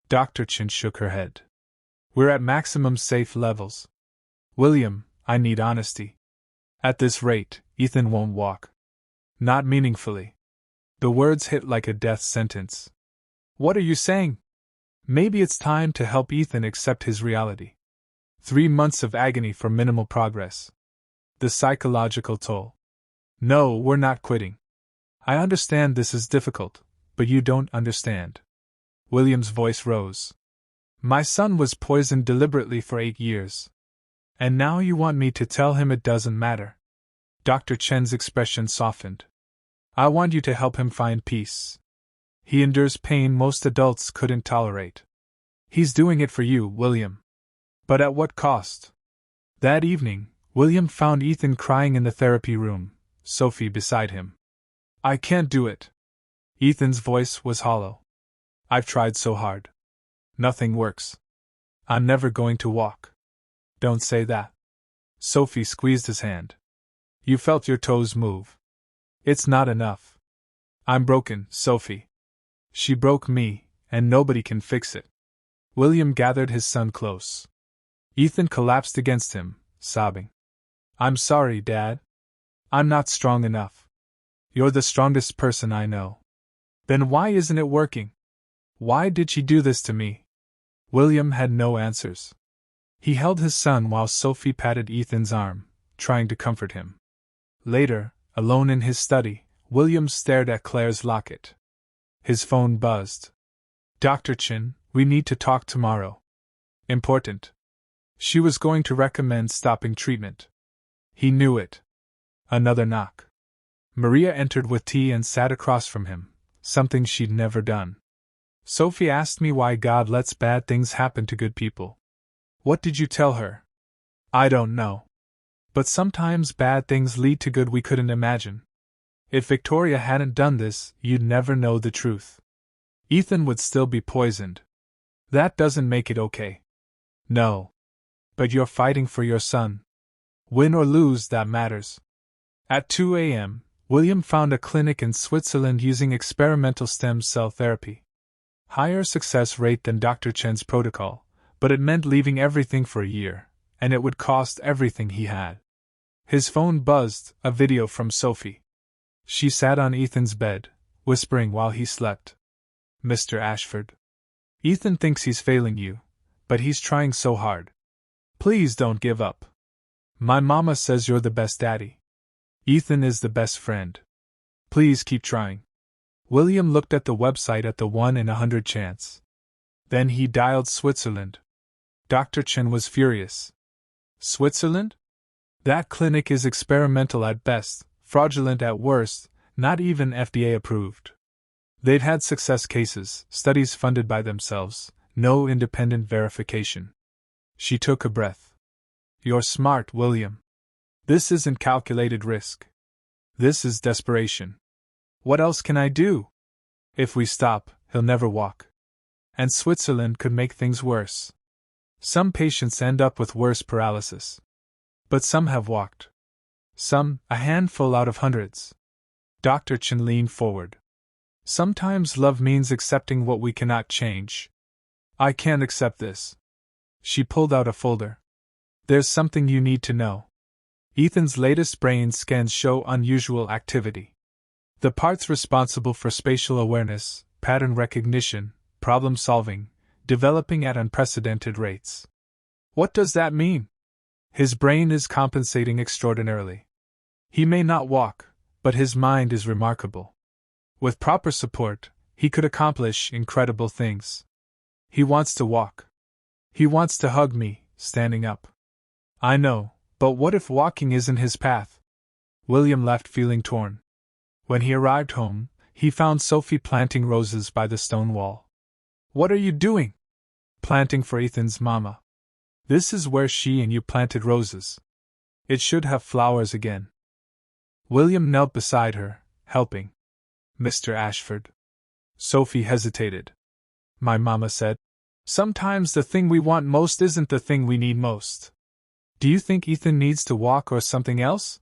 Dr. Chin shook her head. We're at maximum safe levels. William, I need honesty. At this rate, Ethan won't walk. Not meaningfully. The words hit like a death sentence. What are you saying? Maybe it's time to help Ethan accept his reality. 3 months of agony for minimal progress. The psychological toll. No, we're not quitting. I understand this is difficult, but you don't understand. William's voice rose. My son was poisoned deliberately for 8 years. And now you want me to tell him it doesn't matter. Dr. Chen's expression softened. I want you to help him find peace. He endures pain most adults couldn't tolerate. He's doing it for you, William. But at what cost? That evening, William found Ethan crying in the therapy room, Sophie beside him. I can't do it. Ethan's voice was hollow. I've tried so hard. Nothing works. I'm never going to walk. Don't say that. Sophie squeezed his hand. You felt your toes move. It's not enough. I'm broken, Sophie. She broke me, and nobody can fix it. William gathered his son close. Ethan collapsed against him, sobbing. I'm sorry, Dad. I'm not strong enough. You're the strongest person I know. Then why isn't it working? Why did she do this to me? William had no answers. He held his son while Sophie patted Ethan's arm, trying to comfort him. Later, alone in his study, William stared at Claire's locket. His phone buzzed. Dr. Chin, we need to talk tomorrow. Important. She was going to recommend stopping treatment. He knew it. Another knock. Maria entered with tea and sat across from him, something she'd never done. Sophie asked me why God lets bad things happen to good people. What did you tell her? I don't know. But sometimes bad things lead to good we couldn't imagine. If Victoria hadn't done this, you'd never know the truth. Ethan would still be poisoned. That doesn't make it okay. No. But you're fighting for your son. Win or lose, that matters. At 2 a.m., William found a clinic in Switzerland using experimental stem cell therapy. Higher success rate than Dr. Chen's protocol, but it meant leaving everything for a year, and it would cost everything he had. His phone buzzed, a video from Sophie. She sat on Ethan's bed, whispering while he slept. Mr. Ashford. Ethan thinks he's failing you, but he's trying so hard. Please don't give up. My mama says you're the best daddy. Ethan is the best friend. Please keep trying. William looked at the website at the 1 in 100 chance. Then he dialed Switzerland. Dr. Chen was furious. Switzerland? That clinic is experimental at best, fraudulent at worst, not even FDA approved. They've had success cases, studies funded by themselves, no independent verification. She took a breath. You're smart, William. This isn't calculated risk. This is desperation. What else can I do? If we stop, he'll never walk. And Switzerland could make things worse. Some patients end up with worse paralysis. But some have walked. Some, a handful out of hundreds. Dr. Chen leaned forward. Sometimes love means accepting what we cannot change. I can't accept this. She pulled out a folder. There's something you need to know. Ethan's latest brain scans show unusual activity. The parts responsible for spatial awareness, pattern recognition, problem solving, developing at unprecedented rates. What does that mean? His brain is compensating extraordinarily. He may not walk, but his mind is remarkable. With proper support, he could accomplish incredible things. He wants to walk. He wants to hug me, standing up. I know, but what if walking isn't his path? William left feeling torn. When he arrived home, he found Sophie planting roses by the stone wall. What are you doing? Planting for Ethan's mama. This is where she and you planted roses. It should have flowers again. William knelt beside her, helping. Mr. Ashford. Sophie hesitated. My mama said, sometimes the thing we want most isn't the thing we need most. Do you think Ethan needs to walk or something else?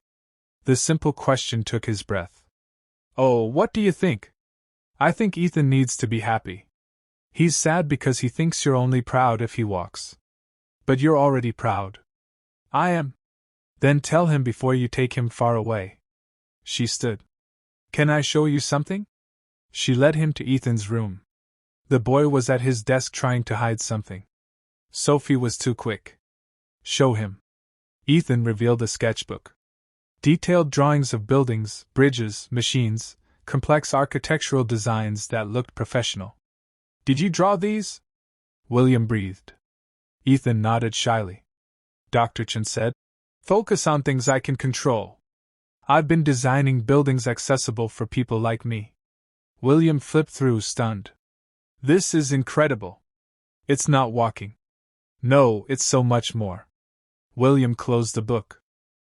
The simple question took his breath. Oh, what do you think? I think Ethan needs to be happy. He's sad because he thinks you're only proud if he walks. But you're already proud. I am. Then tell him before you take him far away. She stood. Can I show you something? She led him to Ethan's room. The boy was at his desk trying to hide something. Sophie was too quick. Show him. Ethan revealed a sketchbook. Detailed drawings of buildings, bridges, machines, complex architectural designs that looked professional. Did you draw these? William breathed. Ethan nodded shyly. Dr. Chen said, focus on things I can control. I've been designing buildings accessible for people like me. William flipped through, stunned. This is incredible. It's not walking. No, it's so much more. William closed the book.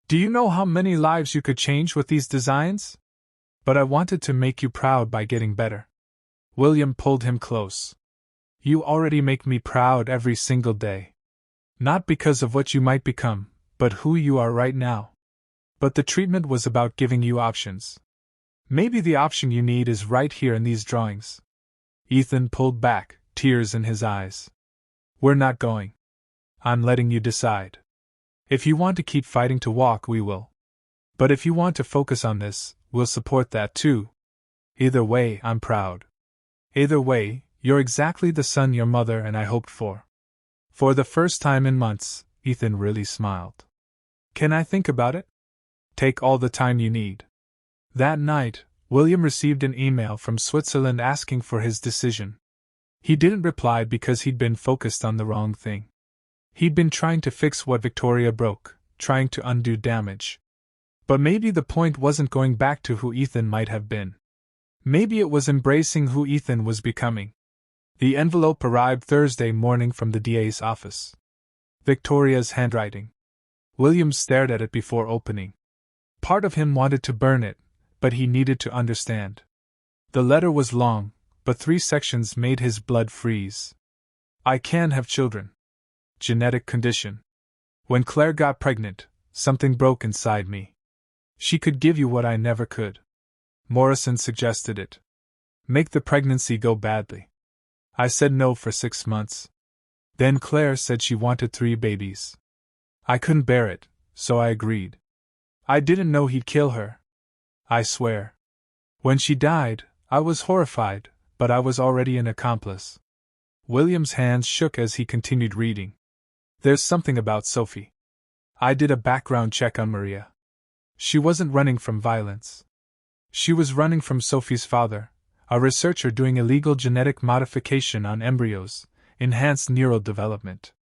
Do you know how many lives you could change with these designs? But I wanted to make you proud by getting better. William pulled him close. You already make me proud every single day. Not because of what you might become, but who you are right now. But the treatment was about giving you options. Maybe the option you need is right here in these drawings. Ethan pulled back, tears in his eyes. We're not going. I'm letting you decide. If you want to keep fighting to walk, we will. But if you want to focus on this, we'll support that too. Either way, I'm proud. Either way, you're exactly the son your mother and I hoped for. For the first time in months, Ethan really smiled. Can I think about it? Take all the time you need. That night, William received an email from Switzerland asking for his decision. He didn't reply because he'd been focused on the wrong thing. He'd been trying to fix what Victoria broke, trying to undo damage. But maybe the point wasn't going back to who Ethan might have been. Maybe it was embracing who Ethan was becoming. The envelope arrived Thursday morning from the DA's office. Victoria's handwriting. William stared at it before opening. Part of him wanted to burn it, but he needed to understand. The letter was long, but 3 sections made his blood freeze. I can have children. Genetic condition. When Claire got pregnant, something broke inside me. She could give you what I never could. Morrison suggested it. Make the pregnancy go badly. I said no for 6 months. Then Claire said she wanted 3 babies. I couldn't bear it, so I agreed. I didn't know he'd kill her. I swear. When she died, I was horrified, but I was already an accomplice. William's hands shook as he continued reading. There's something about Sophie. I did a background check on Maria. She wasn't running from violence. She was running from Sophie's father, a researcher doing illegal genetic modification on embryos, enhanced neural development.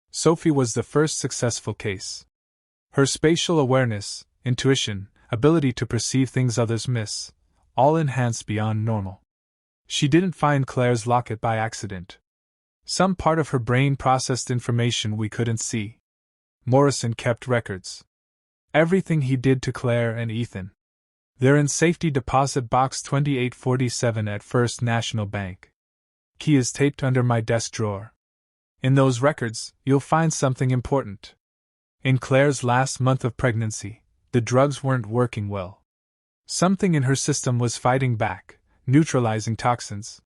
Sophie was the first successful case. Her spatial awareness, intuition, ability to perceive things others miss, all enhanced beyond normal. She didn't find Claire's locket by accident. Some part of her brain processed information we couldn't see. Morrison kept records. Everything he did to Claire and Ethan. They're in safety deposit box 2847 at First National Bank. Key is taped under my desk drawer. In those records, you'll find something important. In Claire's last month of pregnancy, the drugs weren't working well. Something in her system was fighting back, neutralizing toxins.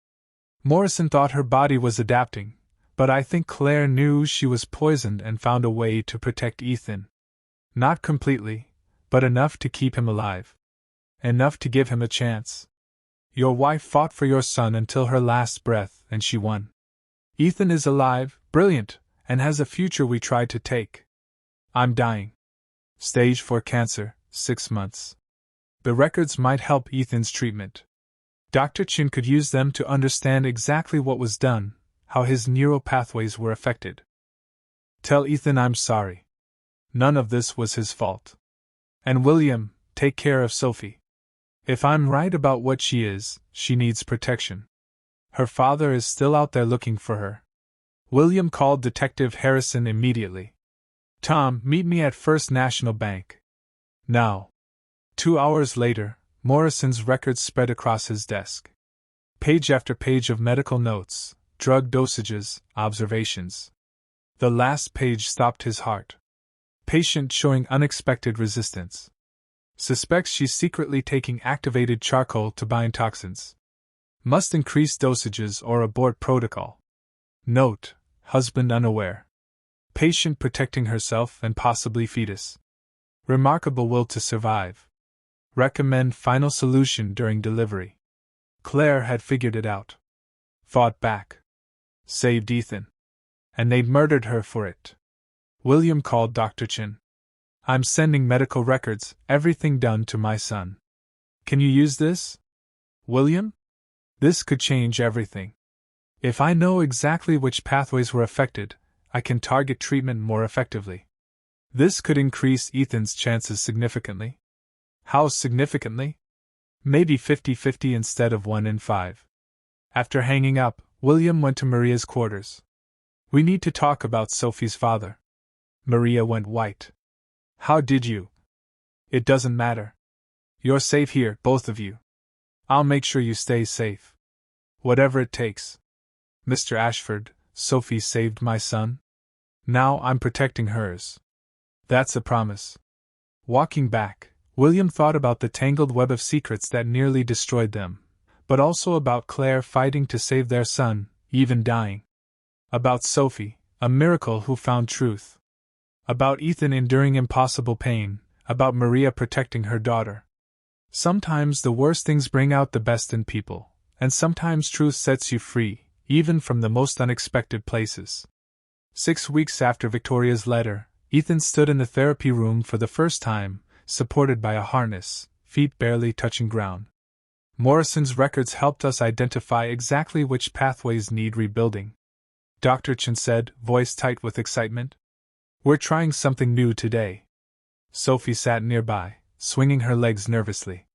Morrison thought her body was adapting, but I think Claire knew she was poisoned and found a way to protect Ethan. Not completely, but enough to keep him alive. Enough to give him a chance. Your wife fought for your son until her last breath, and she won. Ethan is alive, brilliant, and has a future we tried to take. I'm dying. Stage 4 cancer, 6 months. The records might help Ethan's treatment. Dr. Chin could use them to understand exactly what was done, how his neural pathways were affected. Tell Ethan I'm sorry. None of this was his fault. And William, take care of Sophie. If I'm right about what she is, she needs protection. Her father is still out there looking for her. William called Detective Harrison immediately. Tom, meet me at First National Bank. Now. 2 hours later, Morrison's records spread across his desk. Page after page of medical notes, drug dosages, observations. The last page stopped his heart. Patient showing unexpected resistance. Suspects she's secretly taking activated charcoal to bind toxins. Must increase dosages or abort protocol. Note, husband unaware. Patient protecting herself and possibly fetus. Remarkable will to survive. Recommend final solution during delivery. Claire had figured it out. Fought back. Saved Ethan. And they'd murdered her for it. William called Dr. Chin. I'm sending medical records, everything done to my son. Can you use this? William? This could change everything. If I know exactly which pathways were affected, I can target treatment more effectively. This could increase Ethan's chances significantly. How significantly? Maybe 50-50 instead of 1 in 5. After hanging up, William went to Maria's quarters. We need to talk about Sophie's father. Maria went white. How did you? It doesn't matter. You're safe here, both of you. I'll make sure you stay safe. Whatever it takes. Mr. Ashford, Sophie saved my son. Now I'm protecting hers. That's a promise. Walking back, William thought about the tangled web of secrets that nearly destroyed them, but also about Claire fighting to save their son, even dying. About Sophie, a miracle who found truth. About Ethan enduring impossible pain, about Maria protecting her daughter. Sometimes the worst things bring out the best in people, and sometimes truth sets you free, even from the most unexpected places. 6 weeks after Victoria's letter, Ethan stood in the therapy room for the first time, supported by a harness, feet barely touching ground. Morrison's records helped us identify exactly which pathways need rebuilding. Dr. Chin said, voice tight with excitement. We're trying something new today. Sophie sat nearby, swinging her legs nervously.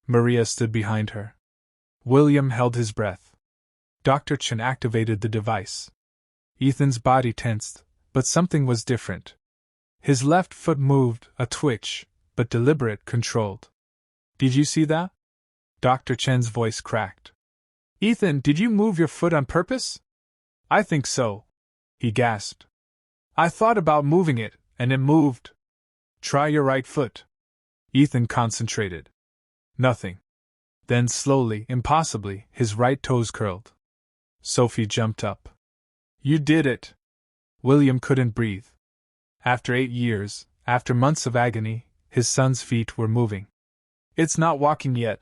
Maria stood behind her. William held his breath. Dr. Chin activated the device. Ethan's body tensed, but something was different. His left foot moved, a twitch, but deliberate, controlled. Did you see that? Dr. Chen's voice cracked. Ethan, did you move your foot on purpose? I think so, he gasped. I thought about moving it, and it moved. Try your right foot. Ethan concentrated. Nothing. Then slowly, impossibly, his right toes curled. Sophie jumped up. You did it. William couldn't breathe. After 8 years, after months of agony, his son's feet were moving. It's not walking yet,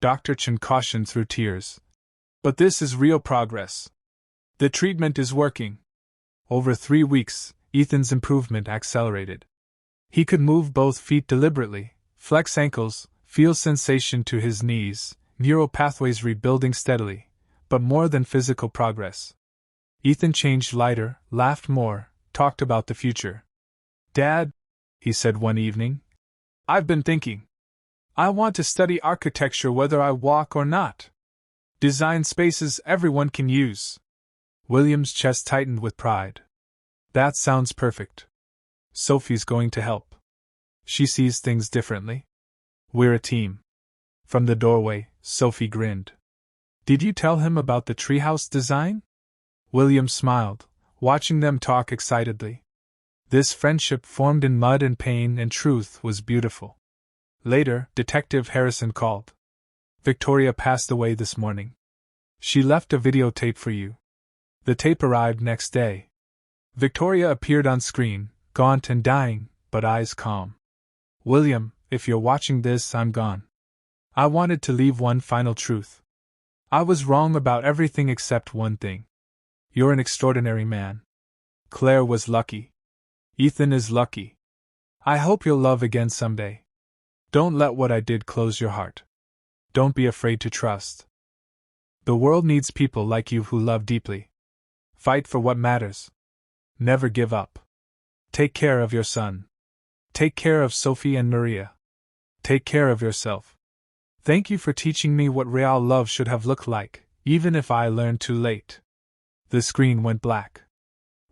Dr. Chin cautioned through tears. But this is real progress. The treatment is working. Over 3 weeks, Ethan's improvement accelerated. He could move both feet deliberately, flex ankles, feel sensation to his knees, neural pathways rebuilding steadily, but more than physical progress. Ethan changed lighter, laughed more, talked about the future. Dad, he said one evening, I've been thinking. I want to study architecture whether I walk or not. Design spaces everyone can use. William's chest tightened with pride. That sounds perfect. Sophie's going to help. She sees things differently. We're a team. From the doorway, Sophie grinned. Did you tell him about the treehouse design? William smiled, watching them talk excitedly. This friendship formed in mud and pain and truth was beautiful. Later, Detective Harrison called. Victoria passed away this morning. She left a videotape for you. The tape arrived next day. Victoria appeared on screen, gaunt and dying, but eyes calm. William, if you're watching this, I'm gone. I wanted to leave one final truth. I was wrong about everything except one thing. You're an extraordinary man. Claire was lucky. Ethan is lucky. I hope you'll love again someday. Don't let what I did close your heart. Don't be afraid to trust. The world needs people like you who love deeply. Fight for what matters. Never give up. Take care of your son. Take care of Sophie and Maria. Take care of yourself. Thank you for teaching me what real love should have looked like, even if I learned too late. The screen went black.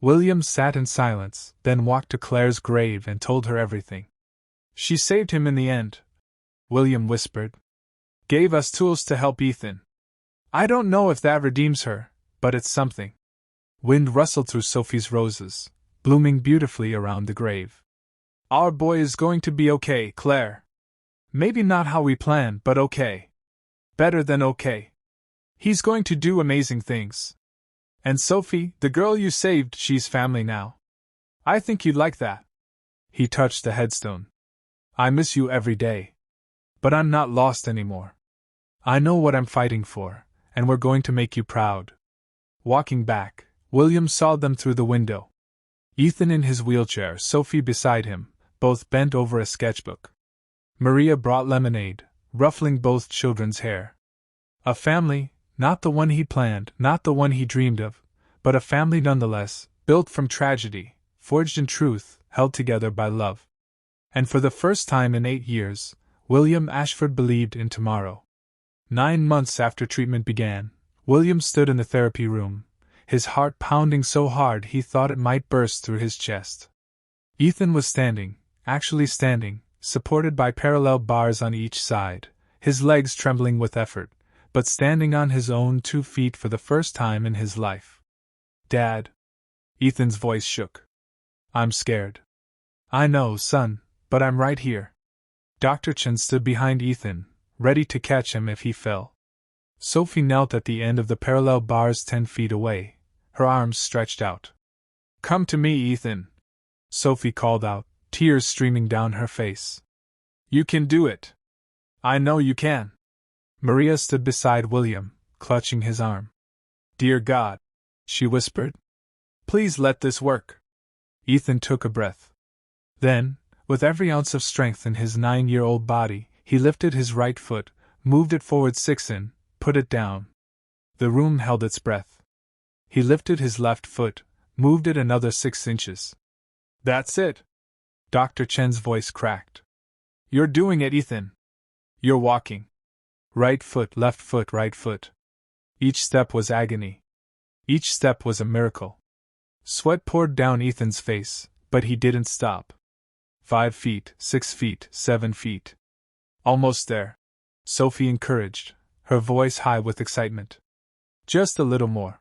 William sat in silence, then walked to Claire's grave and told her everything. She saved him in the end, William whispered. Gave us tools to help Ethan. I don't know if that redeems her, but it's something. Wind rustled through Sophie's roses, blooming beautifully around the grave. Our boy is going to be okay, Claire. Maybe not how we planned, but okay. Better than okay. He's going to do amazing things. And Sophie, the girl you saved, she's family now. I think you'd like that. He touched the headstone. I miss you every day. But I'm not lost anymore. I know what I'm fighting for, and we're going to make you proud. Walking back, William saw them through the window. Ethan in his wheelchair, Sophie beside him, both bent over a sketchbook. Maria brought lemonade, ruffling both children's hair. A family, not the one he planned, not the one he dreamed of, but a family nonetheless, built from tragedy, forged in truth, held together by love. And for the first time in 8 years, William Ashford believed in tomorrow. 9 months after treatment began, William stood in the therapy room, his heart pounding so hard he thought it might burst through his chest. Ethan was standing, actually standing, supported by parallel bars on each side, his legs trembling with effort, but standing on his own 2 feet for the first time in his life. Dad. Ethan's voice shook. I'm scared. I know, son, but I'm right here. Dr. Chen stood behind Ethan, ready to catch him if he fell. Sophie knelt at the end of the parallel bars 10 feet away, her arms stretched out. Come to me, Ethan, Sophie called out, tears streaming down her face. You can do it. I know you can. Maria stood beside William, clutching his arm. Dear God, she whispered. Please let this work. Ethan took a breath. Then, with every ounce of strength in his 9-year-old body, he lifted his right foot, moved it forward 6 in, put it down. The room held its breath. He lifted his left foot, moved it another 6 inches. That's it. Dr. Chen's voice cracked. You're doing it, Ethan. You're walking. Right foot, right foot. Each step was agony. Each step was a miracle. Sweat poured down Ethan's face, but he didn't stop. 5 feet, 6 feet, 7 feet. Almost there. Sophie encouraged, her voice high with excitement. Just a little more.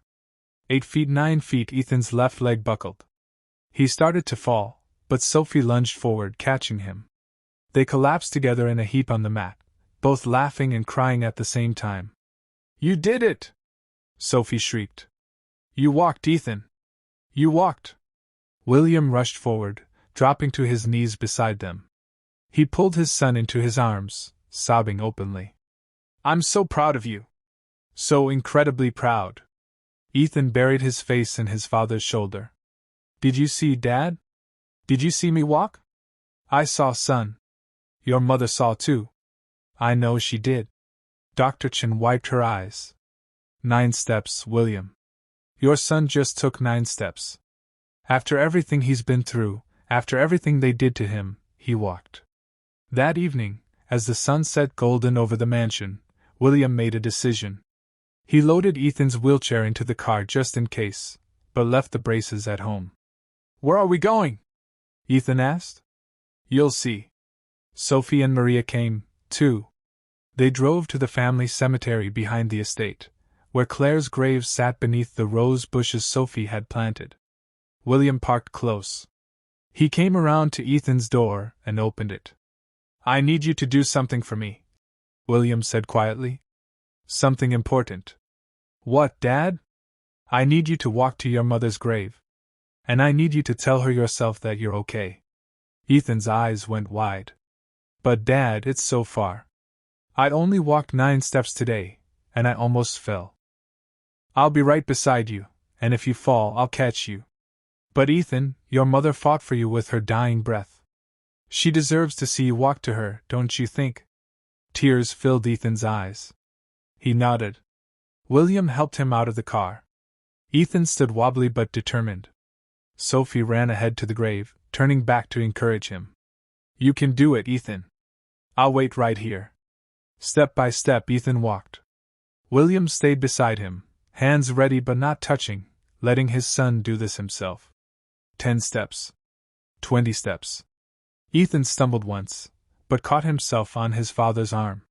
8 feet, 9 feet. Ethan's left leg buckled. He started to fall, but Sophie lunged forward, catching him. They collapsed together in a heap on the mat, both laughing and crying at the same time. You did it! Sophie shrieked. You walked, Ethan. You walked. William rushed forward, dropping to his knees beside them. He pulled his son into his arms, sobbing openly. I'm so proud of you. So incredibly proud. Ethan buried his face in his father's shoulder. Did you see, Dad? Did you see me walk? I saw, son. Your mother saw too. I know she did. Dr. Chen wiped her eyes. 9 steps, William. Your son just took 9 steps. After everything he's been through, after everything they did to him, he walked. That evening, as the sun set golden over the mansion, William made a decision. He loaded Ethan's wheelchair into the car just in case, but left the braces at home. "Where are we going?" Ethan asked. "You'll see." Sophie and Maria came, too. They drove to the family cemetery behind the estate, where Claire's grave sat beneath the rose bushes Sophie had planted. William parked close. He came around to Ethan's door and opened it. "I need you to do something for me," William said quietly. "Something important." "What, Dad?" "I need you to walk to your mother's grave. And I need you to tell her yourself that you're okay." Ethan's eyes went wide. "But Dad, it's so far. I only walked 9 steps today, and I almost fell." "I'll be right beside you, and if you fall, I'll catch you." "But Ethan, your mother fought for you with her dying breath. She deserves to see you walk to her, don't you think?" Tears filled Ethan's eyes. He nodded. William helped him out of the car. Ethan stood wobbly but determined. Sophie ran ahead to the grave, turning back to encourage him. "You can do it, Ethan. I'll wait right here." Step by step Ethan walked. William stayed beside him, hands ready but not touching, letting his son do this himself. 10 steps. 20 steps. Ethan stumbled once, but caught himself on his father's arm.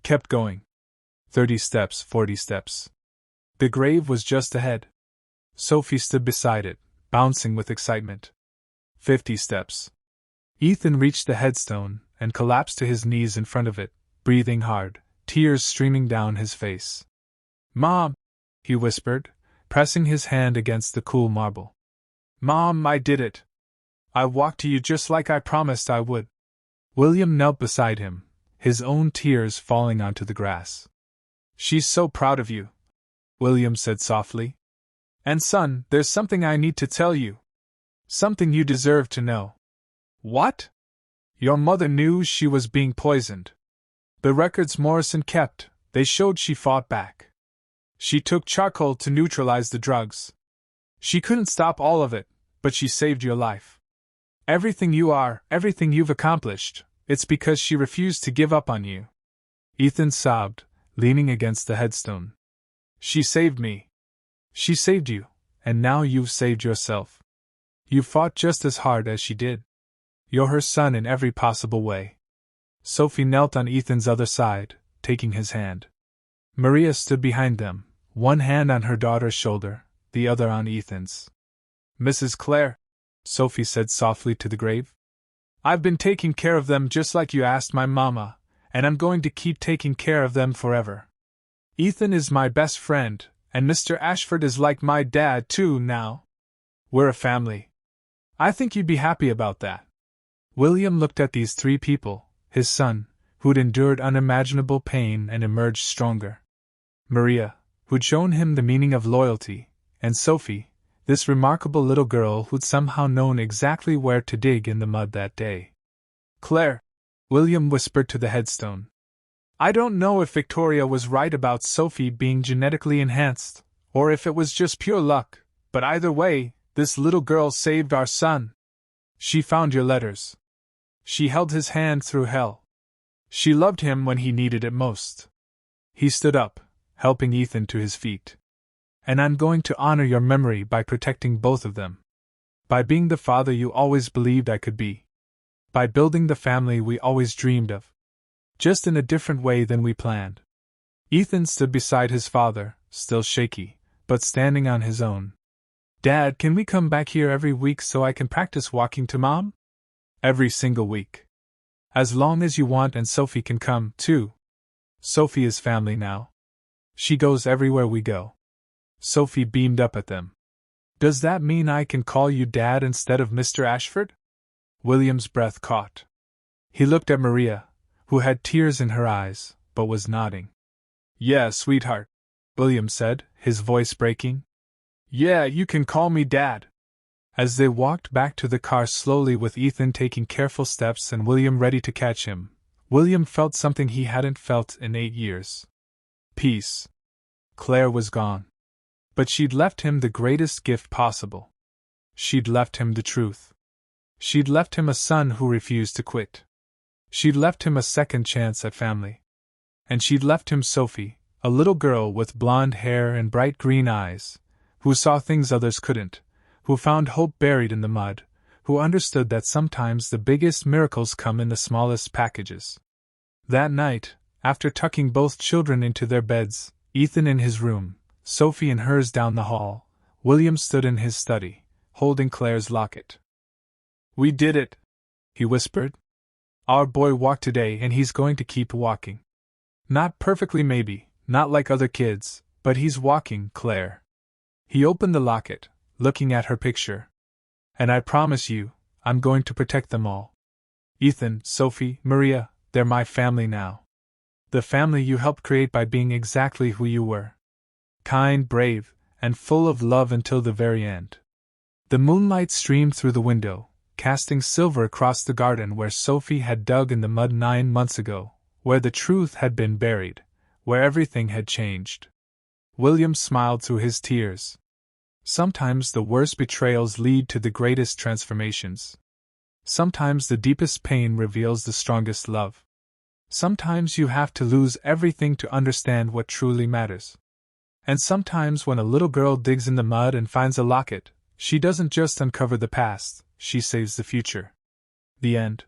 Kept going. 30 steps, 40 steps. The grave was just ahead. Sophie stood beside it, bouncing with excitement. 50 steps. Ethan reached the headstone and collapsed to his knees in front of it, breathing hard, tears streaming down his face. "Mom," he whispered, pressing his hand against the cool marble. "Mom, I did it. I walked to you just like I promised I would." William knelt beside him, his own tears falling onto the grass. "She's so proud of you," William said softly. "And son, there's something I need to tell you. Something you deserve to know." "What?" "Your mother knew she was being poisoned. The records Morrison kept, they showed she fought back. She took charcoal to neutralize the drugs. She couldn't stop all of it, but she saved your life. Everything you are, everything you've accomplished, it's because she refused to give up on you." Ethan sobbed, leaning against the headstone. "She saved me. She saved you, and now you've saved yourself. You fought just as hard as she did. You're her son in every possible way." Sophie knelt on Ethan's other side, taking his hand. Maria stood behind them, one hand on her daughter's shoulder, the other on Ethan's. "Mrs. Claire," Sophie said softly to the grave, "I've been taking care of them just like you asked my mama, and I'm going to keep taking care of them forever. Ethan is my best friend, and Mr. Ashford is like my dad too now. We're a family. I think you'd be happy about that." William looked at these 3 people, his son, who'd endured unimaginable pain and emerged stronger. Maria, who'd shown him the meaning of loyalty, and Sophie, this remarkable little girl who'd somehow known exactly where to dig in the mud that day. "Claire," William whispered to the headstone, "I don't know if Victoria was right about Sophie being genetically enhanced, or if it was just pure luck, but either way, this little girl saved our son. She found your letters. She held his hand through hell. She loved him when he needed it most." He stood up, helping Ethan to his feet. "And I'm going to honor your memory by protecting both of them. By being the father you always believed I could be. By building the family we always dreamed of. Just in a different way than we planned." Ethan stood beside his father, still shaky, but standing on his own. "Dad, can we come back here every week so I can practice walking to Mom?" "Every single week. As long as you want, and Sophie can come, too. Sophie is family now. She goes everywhere we go." Sophie beamed up at them. "Does that mean I can call you Dad instead of Mr. Ashford?" William's breath caught. He looked at Maria, who had tears in her eyes, but was nodding. "Yeah, sweetheart," William said, his voice breaking. "Yeah, you can call me Dad." As they walked back to the car slowly with Ethan taking careful steps and William ready to catch him, William felt something he hadn't felt in 8 years. Peace. Claire was gone. But she'd left him the greatest gift possible. She'd left him the truth. She'd left him a son who refused to quit. She'd left him a second chance at family. And she'd left him Sophie, a little girl with blonde hair and bright green eyes, who saw things others couldn't, who found hope buried in the mud, who understood that sometimes the biggest miracles come in the smallest packages. That night, after tucking both children into their beds, Ethan in his room, Sophie in hers down the hall, William stood in his study, holding Claire's locket. "We did it," he whispered. "Our boy walked today and he's going to keep walking. Not perfectly maybe, not like other kids, but he's walking, Claire." He opened the locket, looking at her picture. "And I promise you, I'm going to protect them all. Ethan, Sophie, Maria, they're my family now. The family you helped create by being exactly who you were. Kind, brave, and full of love until the very end." The moonlight streamed through the window, casting silver across the garden where Sophie had dug in the mud 9 months ago, where the truth had been buried, where everything had changed. William smiled through his tears. Sometimes the worst betrayals lead to the greatest transformations. Sometimes the deepest pain reveals the strongest love. Sometimes you have to lose everything to understand what truly matters. And sometimes when a little girl digs in the mud and finds a locket, she doesn't just uncover the past, she saves the future. The end.